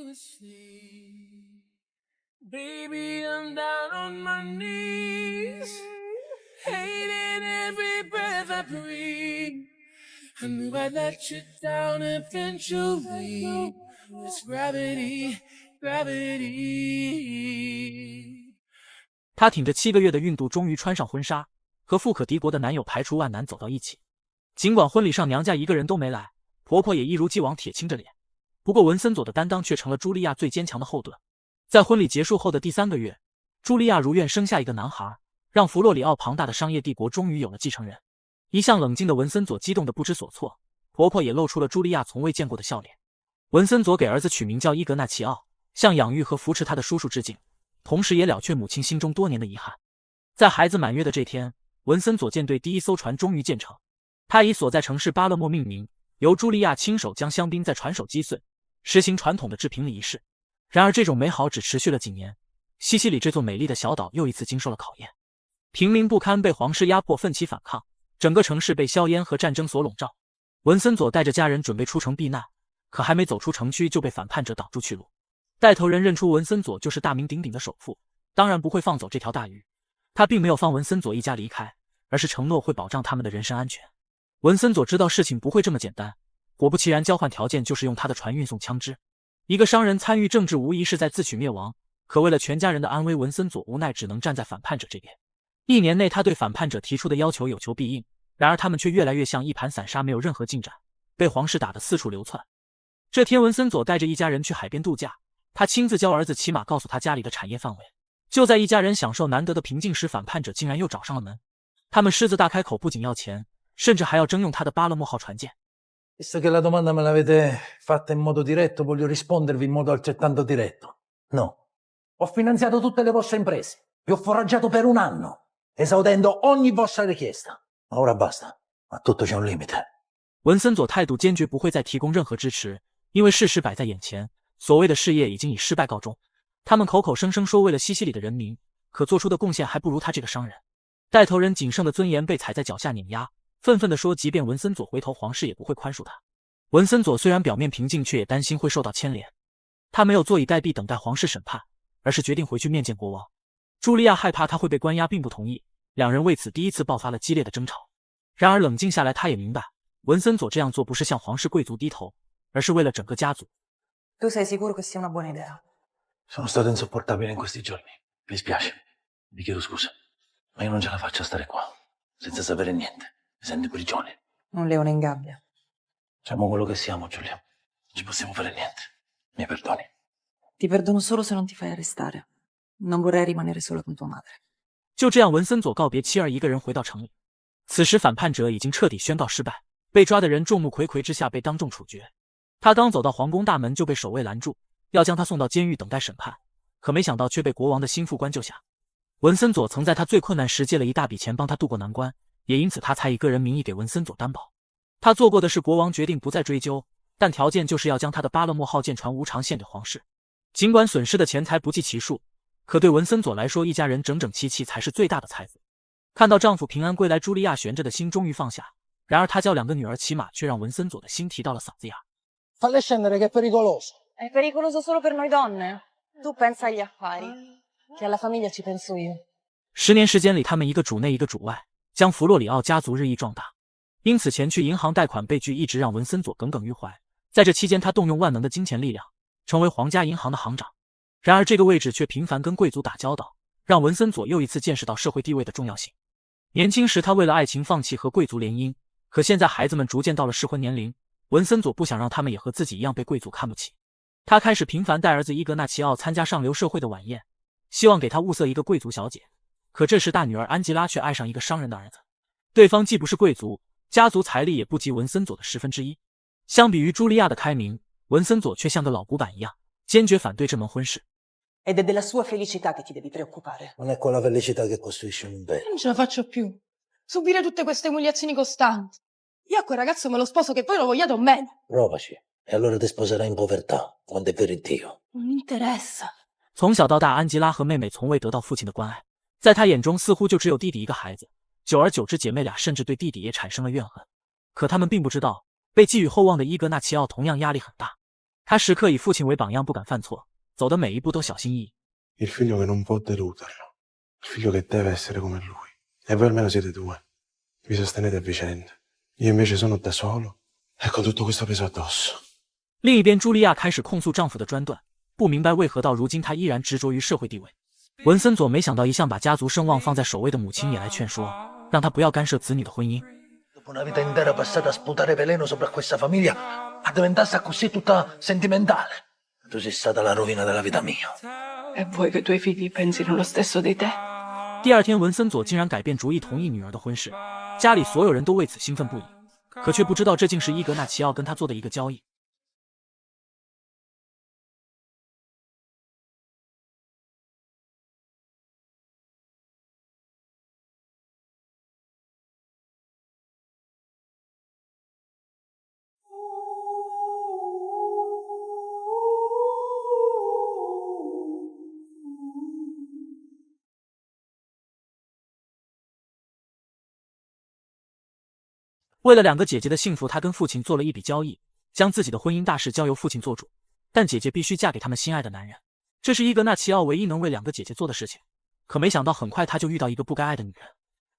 P: Baby, I'm down on my knees, hating every breath I breathe. I knew I'd let you down eventually. It's gravity, gravity.
A: 她挺着7个月的孕肚，终于穿上婚纱，和富可敌国的男友排除万难走到一起。尽管婚礼上娘家一个人都没来，婆婆也一如既往铁青着脸。不过文森佐的担当却成了茱莉亚最坚强的后盾。在婚礼结束后的第3个月，茱莉亚如愿生下一个男孩，让弗洛里奥庞大的商业帝国终于有了继承人。一向冷静的文森佐激动得不知所措，婆婆也露出了茱莉亚从未见过的笑脸。文森佐给儿子取名叫伊格纳齐奥，向养育和扶持他的叔叔致敬，同时也了却母亲心中多年的遗憾。在孩子满月的这天，文森佐舰队第1艘船终于建成，他以所在城市巴勒莫命名，由茱莉亚亲手将香槟在船首击碎，实行传统的制瓶礼仪式。然而这种美好只持续了几年，西西里这座美丽的小岛又一次经受了考验。平民不堪被皇室压迫，奋起反抗，整个城市被硝烟和战争所笼罩。文森佐带着家人准备出城避难，可还没走出城区就被反叛者挡住去路。带头人认出文森佐就是大名鼎鼎的首富，当然不会放走这条大鱼。他并没有放文森佐一家离开，而是承诺会保障他们的人身安全。文森佐知道事情不会这么简单，果不其然，交换条件就是用他的船运送枪支。一个商人参与政治无疑是在自取灭亡，可为了全家人的安危，文森佐无奈只能站在反叛者这边。1年内他对反叛者提出的要求有求必应，然而他们却越来越像一盘散沙，没有任何进展，被皇室打得四处流窜。这天，文森佐带着一家人去海边度假，他亲自教儿子骑马，告诉他家里的产业范围。就在一家人享受难得的平静时，反叛者竟然又找上了门。他们狮子大开口，不仅要钱，甚至还要征用他的巴勒莫号船舰。
E: Visto che la domanda me l'avete fatta in modo diretto, voglio rispondervi in modo altrettanto diretto. No. Ho finanziato tutte le vostre imprese. Vi ho foraggiato per 1 anno, esaudendo ogni vostra richiesta. Ma ora basta. A tutto c'è un limite.
A: 文森佐态度坚决，不会再提供任何支持，因为事实摆在眼前，所谓的事业已经以失败告终。他们口口声声说为了西西里的人民，可做出的贡献还不如他这个商人。带头人仅剩的尊严被踩在脚下碾压，愤愤地说，即便文森佐回头，皇室也不会宽恕他。文森佐虽然表面平静，却也担心会受到牵连。他没有坐以待毙等待皇室审判，而是决定回去面见国王。茱莉亚害怕他会被关押，并不同意，两人为此第一次爆发了激烈的争吵。然而冷静下来，他也明白，文森佐这样做不是向皇室贵族低头，而是为了整个家族。
N: Tu sei sicuro che sia una buona idea?
E: Sono stato insopportabile in questi giorni. Mi spiace. Vi chiedo scusa. Ma io non ce la faccio a stare qua, senza sapere niente. Mi sento in prigione.
N: Un leone in gabbia.
E: Siamo quello che siamo, Giulia. Non ci possiamo fare niente. Mi perdoni.
N: Ti perdono solo se non ti fai arrestare. Non vorrei rimanere sola con tua madre.
A: 就这样，文森佐告别妻儿，一个人回到城里。此时反叛者已经彻底宣告失败，被抓的人众目睽睽之下被当众处决。他刚走到皇宫大门，就被守卫拦住，要将他送到监狱等待审判，可没想到却被国王的心腹官救下。文森佐曾在他最困难时借了一大笔钱帮他渡过难关，也因此他才以个人名义给文森佐担保。他做过的事，国王决定不再追究，但条件就是要将他的巴勒莫号舰船无偿献给皇室。尽管损失的钱财不计其数，可对文森佐来说，一家人整整齐齐才是最大的财富。看到丈夫平安归来，茱莉亚悬着的心终于放下。然而她教2个女儿骑马，却让文森佐的心提到了嗓子眼。
O: Falle scendere che è pericoloso.
N: È pericoloso solo per noi donne? Tu pensa agli affari, che alla famiglia ci penso io.
A: 10年时间里，他们一个主内一个主外，将弗洛里奥家族日益壮大。因此前去银行贷款被拒，一直让文森佐耿耿于怀。在这期间，他动用万能的金钱力量，成为皇家银行的行长。然而这个位置却频繁跟贵族打交道，让文森佐又一次见识到社会地位的重要性。年轻时他为了爱情放弃和贵族联姻，可现在孩子们逐渐到了适婚年龄，文森佐不想让他们也和自己一样被贵族看不起。他开始频繁带儿子伊格纳齐奥参加上流社会的晚宴，希望给他物色一个贵族小姐。可这时大女儿安吉拉却爱上一个商人的儿子，对方既不是贵族，家族财力也不及文森佐的1/10。相比于茱莉亚的开明，文森佐却像个老古板一样，坚决反对这门婚事。
B: Ed è della sua felicità che ti devi preoccupare.
E: Non è con la felicità che costruisci un impero.
J: Non ce la faccio più. Subire tutte queste umiliazioni costanti. Io a quel ragazzo me lo sposo, che voi lo vogliate o meno.
E: Provaci. E allora ti sposerai in povertà, quando è vero in Dio.
J: Non mi interessa.
A: 从小到大，安吉拉和妹妹从未得到父亲的关爱，在她眼中似乎就只有弟弟一个孩子。久而久之，姐妹俩甚至对弟弟也产生了怨恨。可他们并不知道，被寄予厚望的伊格纳齐奥同样压力很大。他时刻以父亲为榜样，不敢犯错，走的每一步都小心翼翼。
L: Il figlio che non può deluderlo. Il figlio che deve essere come lui. E voi almeno siete 2. Vi sostenete a vicenda. Io invece sono da solo e con tutto questo peso addosso.
A: 另一边，茱莉亚开始控诉丈夫的专断，不明白为何到如今她依然执着于社会地位。文森佐没想到，一向把家族声望放在首位的母亲也来劝说，让她不要干涉子女的婚姻。
E: Dopo una vita intera passata a sputare veleno sopra questa famiglia, a diventasse così tutta sentimentale. Tu sei stata la rovina della vita mia.
C: E vuoi che i tuoi figli pensino lo stesso di te?
A: 第二天，文森佐竟然改变主意，同意女儿的婚事，家里所有人都为此兴奋不已，可却不知道这竟是伊格纳齐奥跟他做的一个交易。为了两个姐姐的幸福，他跟父亲做了一笔交易，将自己的婚姻大事交由父亲做主，但姐姐必须嫁给他们心爱的男人。这是伊格纳齐奥唯一能为两个姐姐做的事情。可没想到，很快他就遇到一个不该爱的女人。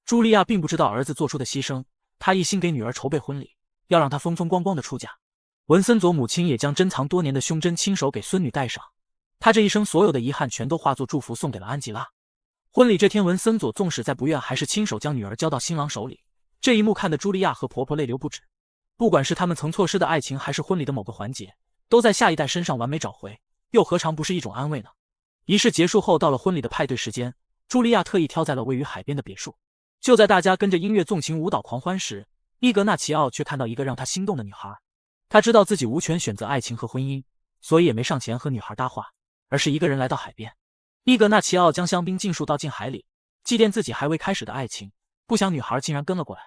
A: 茱莉亚并不知道儿子做出的牺牲，她一心给女儿筹备婚礼，要让她风风光光的出嫁。文森佐母亲也将珍藏多年的胸针亲手给孙女戴上，她这一生所有的遗憾全都化作祝福送给了安吉拉。婚礼这天，文森佐纵使再不愿，还是亲手将女儿交到新郎手里。这一幕看得茱莉亚和婆婆泪流不止。不管是他们曾错失的爱情，还是婚礼的某个环节，都在下一代身上完美找回，又何尝不是一种安慰呢？仪式结束后，到了婚礼的派对时间，茱莉亚特意挑在了位于海边的别墅。就在大家跟着音乐纵情舞蹈狂欢时，伊格纳齐奥却看到一个让他心动的女孩。他知道自己无权选择爱情和婚姻，所以也没上前和女孩搭话，而是一个人来到海边。伊格纳齐奥将香槟尽数倒进海里，祭奠自己还未开始的爱情，不想女孩竟然跟了过来。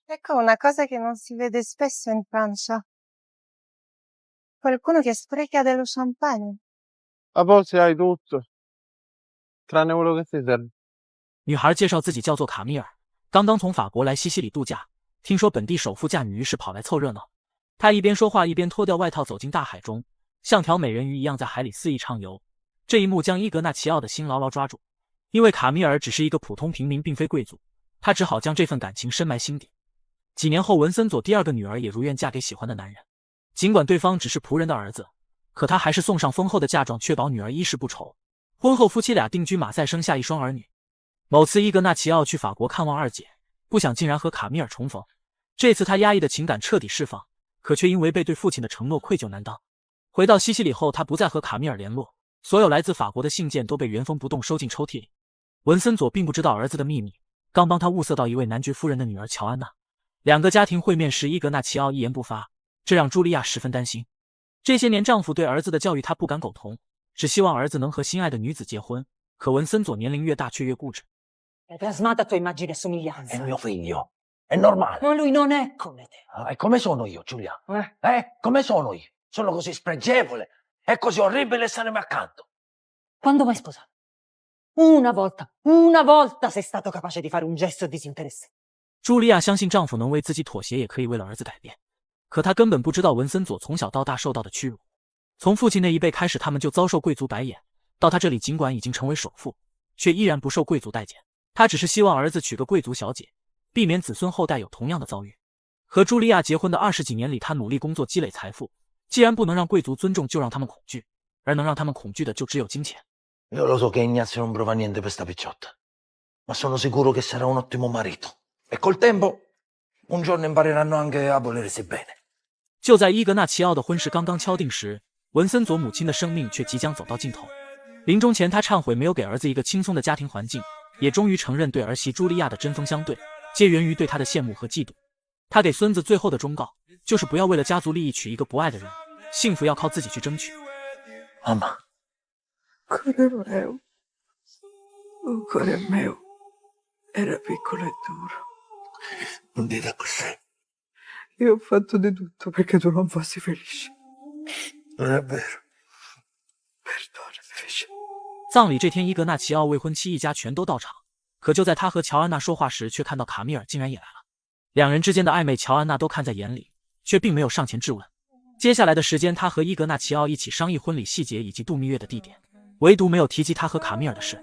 Q: Ecco una cosa che non si vede spesso in Francia. Qualcuno che spreca dello champagne.
L: A volte hai tutto, tranne quello che ti serve.
A: 女孩介绍自己叫做卡米尔，刚刚从法国来西西里度假，听说本地首富嫁女，于是跑来凑热闹。她一边说话一边脱掉外套走进大海中，像条美人鱼一样在海里肆意畅游。这一幕将伊格纳齐奥的心牢牢抓住，因为卡米尔只是一个普通平民，并非贵族，他只好将这份感情深埋心底。几年后，文森佐第二个女儿也如愿嫁给喜欢的男人，尽管对方只是仆人的儿子，可他还是送上丰厚的嫁妆，确保女儿衣食不愁。婚后夫妻俩定居马赛，生下一双儿女。某次伊格纳齐奥去法国看望二姐，不想竟然和卡米尔重逢。这次他压抑的情感彻底释放，可却因违背对父亲的承诺愧疚难当。回到西西里后，他不再和卡米尔联络，所有来自法国的信件都被原封不动收进抽屉里。文森佐并不知道儿子的秘密，刚帮他物色到一位男爵夫人的女儿乔安娜。两个家庭会面时，伊格纳齐奥一言不发，这让茱莉亚十分担心。这些年丈夫对儿子的教育她不敢苟同，只希望儿子能和心爱的女子结婚。可文森佐年龄越大却越固执。
B: Hai plasmata tua immagine e somiglianza.
E: È mio figlio, è normale.
B: Ma lui non è come te.
E: E come sono io, Giulia? Come sono io? Sono così spregevole, è così orribile starmi accanto.
B: Quando mai sposato? Una volta sei stato capace di fare un gesto disinteressato.
A: 茱莉亚相信丈夫能为自己妥协，也可以为了儿子改变。可她根本不知道文森佐从小到大受到的屈辱。从父亲那一辈开始，他们就遭受贵族白眼，到他这里尽管已经成为首富，却依然不受贵族待见。他只是希望儿子娶个贵族小姐，避免子孙后代有同样的遭遇。和茱莉亚结婚的20几年里，他努力工作积累财富，既然不能让贵族尊重，就让他们恐惧，而能让他们恐惧的就只有金钱。
E: Io lo so che Ignazio non prova niente per sta picciotta, ma sono sicuro che sarà un ottimo marito.E col tempo, un giorno impareranno anche a volersi bene.
A: 就在伊格纳齐奥的婚事刚刚敲定时，文森佐母亲的生命却即将走到尽头。临终前，他忏悔没有给儿子一个轻松的家庭环境，也终于承认对儿媳茱莉亚的针锋相对，皆源于对她的羡慕和嫉妒。他给孙子最后的忠告，就是不要为了家族利益娶一个不爱的人，幸福要靠自己去争取。
E: Mamma.
C: Cuore mio, oh cuore mio, era piccolo e duro.
E: Non dite così.
C: Io ho fatto di tutto perché tu non fossi felice.
E: Non è vero.
C: Perdonami, fece.
A: 葬礼这天，伊格纳齐奥未婚妻一家全都到场，可就在他和乔安娜说话时，却看到卡米尔竟然也来了。两人之间的暧昧，乔安娜都看在眼里，却并没有上前质问。接下来的时间，他和伊格纳齐奥一起商议婚礼细节以及度蜜月的地点，唯独没有提及他和卡米尔的事。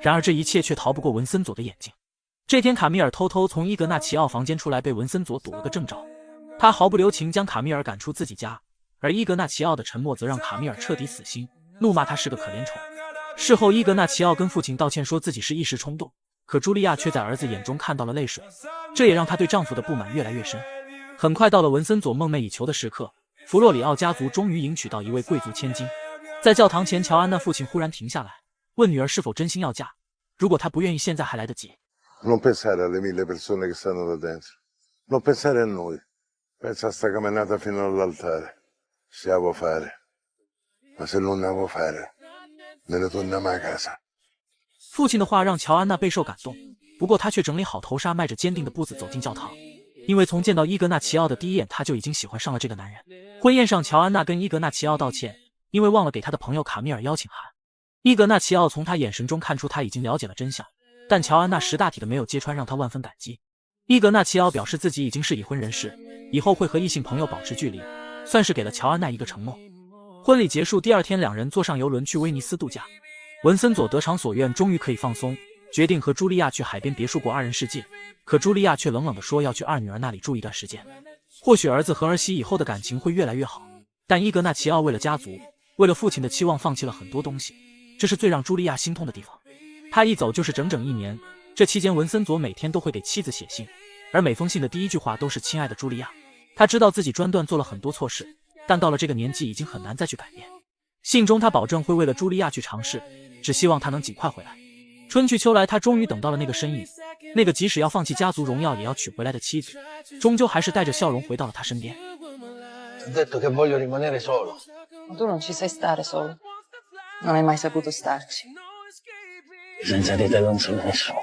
A: 然而这一切却逃不过文森佐的眼睛。这天，卡米尔偷偷从伊格纳齐奥房间出来，被文森佐堵了个正着。他毫不留情将卡米尔赶出自己家，而伊格纳齐奥的沉默则让卡米尔彻底死心，怒骂他是个可怜虫。事后，伊格纳齐奥跟父亲道歉，说自己是一时冲动，可茱莉亚却在儿子眼中看到了泪水，这也让她对丈夫的不满越来越深。很快到了文森佐梦寐以求的时刻，弗洛里奥家族终于迎娶到一位贵族千金。在教堂前，乔安娜父亲忽然停下来，问女儿是否真心要嫁，如果她不愿意，现在还来得及。
R: Non pensare alle 1000 persone che stanno là dentro, non pensare a noi, pensa a sta camminata fino all'altare. Se la vuoi fare, ma se non la vuoi fare, me ne torniamo a casa.
A: 父亲的话让乔安娜备受感动，不过她却整理好头纱，迈着坚定的步子走进教堂。因为从见到伊格纳齐奥的第一眼，她就已经喜欢上了这个男人。婚宴上，乔安娜跟伊格纳齐奥道歉，因为忘了给他的朋友卡米尔邀请函。伊格纳齐奥从他眼神中看出他已经了解了真相，但乔安娜识大体的没有揭穿，让他万分感激。伊格纳齐奥表示自己已经是已婚人士，以后会和异性朋友保持距离，算是给了乔安娜一个承诺。婚礼结束第二天，两人坐上游轮去威尼斯度假。文森佐得偿所愿，终于可以放松，决定和茱莉亚去海边别墅过2人世界。可茱莉亚却冷冷地说要去二女儿那里住一段时间，或许儿子和儿媳以后的感情会越来越好。但伊格纳齐奥为了家族，为了父亲的期望，放弃了很多东西，这是最让茱莉亚心痛的地方。他一走就是整整1年，这期间文森佐每天都会给妻子写信，而每封信的第一句话都是亲爱的茱莉亚。他知道自己专断做了很多错事，但到了这个年纪已经很难再去改变。信中他保证会为了茱莉亚去尝试，只希望她能尽快回来。春去秋来，他终于等到了那个身影，那个即使要放弃家族荣耀也要娶回来的妻子，终究还是带着笑容回到了他身边。
O: Ho detto che voglio rimanere solo.
N: Ma tu non ci sai stare solo. Non hai mai saputo starci.
O: Senza di te non sono nessuno.